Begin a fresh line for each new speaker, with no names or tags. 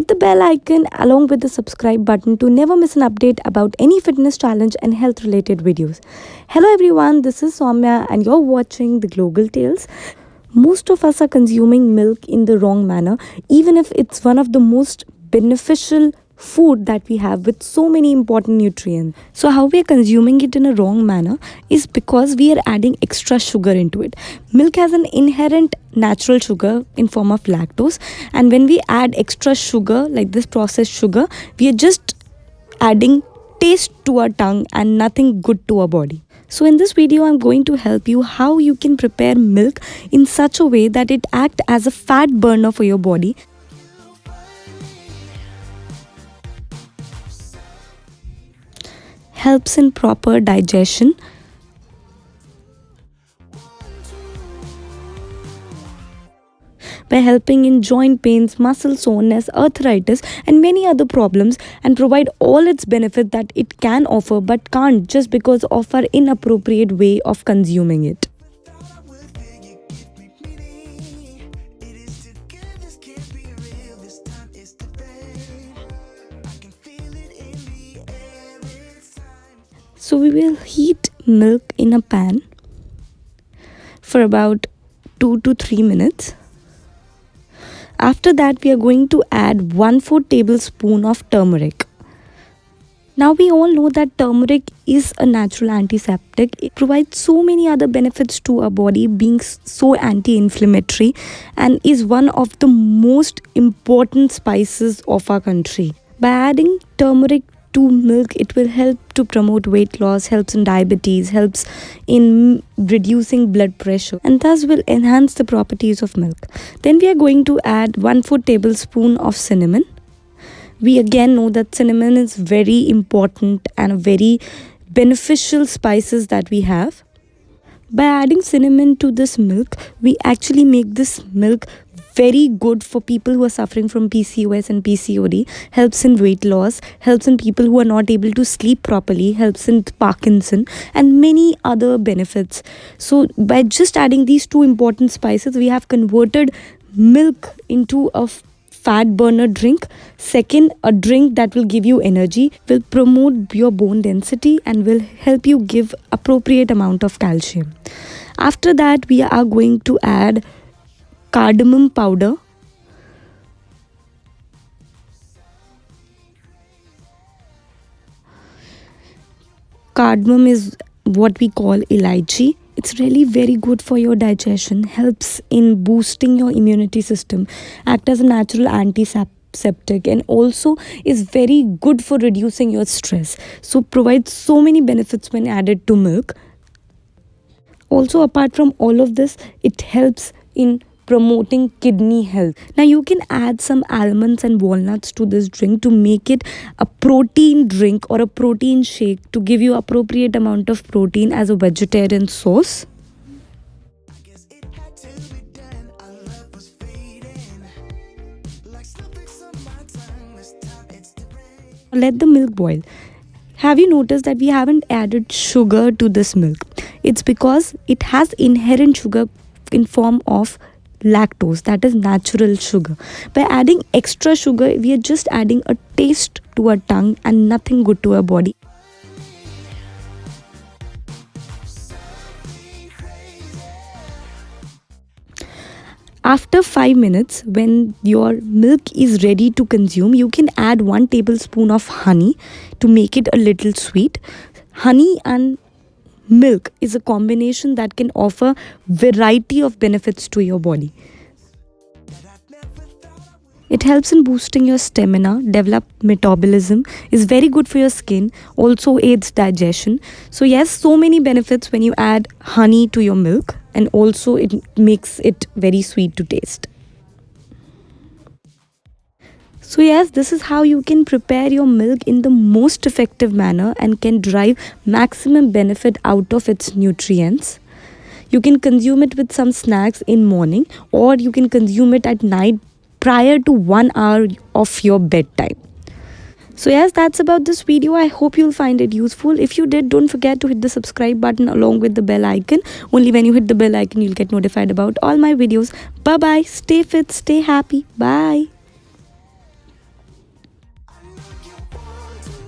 Hit the bell icon along with the subscribe button to never miss an update about any fitness challenge and health related videos. Hello everyone, this is Somya and you're watching the Global Tales. Most of us are consuming milk in the wrong manner, even if it's one of the most beneficial food that we have with so many important nutrients. So how we are consuming it in a wrong manner is because we are adding extra sugar into it. Milk has an inherent natural sugar in form of lactose, and when we add extra sugar like this processed sugar, we are just adding taste to our tongue and nothing good to our body. So in this video, I'm going to help you how you can prepare milk in such a way that it acts as a fat burner for your body. Helps in proper digestion. By helping in joint pains, muscle soreness, arthritis and many other problems, and provide all its benefits that it can offer but can't just because of our inappropriate way of consuming it. So we will heat milk in a pan for about 2 to 3 minutes. After that, we are going to add 1/4 tablespoon of turmeric. Now we all know that turmeric is a natural antiseptic. It provides so many other benefits to our body, being so anti-inflammatory, and is one of the most important spices of our country. By adding turmeric to milk, it will help to promote weight loss, helps in diabetes, helps in reducing blood pressure, and thus will enhance the properties of milk. Then we are going to add 1/4 tablespoon of cinnamon. We again know that cinnamon is very important and a very beneficial spices that we have. By adding cinnamon to this milk, we actually make this milk very good for people who are suffering from PCOS and PCOD, helps in weight loss, helps in people who are not able to sleep properly, helps in Parkinson and many other benefits. So by just adding these two important spices, we have converted milk into a fat burner drink. Second, a drink that will give you energy, will promote your bone density and will help you give appropriate amount of calcium. After that, we are going to add cardamom powder, cardamom is what we call elaichi. It's really very good for your digestion, helps in boosting your immunity system, act as a natural antiseptic, and also is very good for reducing your stress. So provides so many benefits when added to milk. Also, apart from all of this, it helps in promoting kidney health. Now you can add some almonds and walnuts to this drink to make it a protein drink or a protein shake to give you appropriate amount of protein as a vegetarian source. Let the milk boil. Have you noticed that we haven't added sugar to this milk? It's because it has inherent sugar in form of lactose, that is natural sugar. By adding extra sugar, we are just adding a taste to our tongue and nothing good to our body. After 5 minutes, when your milk is ready to consume, you can add 1 tablespoon of honey to make it a little sweet. Honey and milk is a combination that can offer variety of benefits to your body. It helps in boosting your stamina, develop metabolism, is very good for your skin, also aids digestion. So yes, so many benefits when you add honey to your milk, and also it makes it very sweet to taste. So yes, this is how you can prepare your milk in the most effective manner and can derive maximum benefit out of its nutrients. You can consume it with some snacks in morning, or you can consume it at night prior to 1 hour of your bedtime. So yes, that's about this video. I hope you'll find it useful. If you did, don't forget to hit the subscribe button along with the bell icon. Only when you hit the bell icon, you'll get notified about all my videos. Bye bye. Stay fit, stay happy. Bye.
I know you want to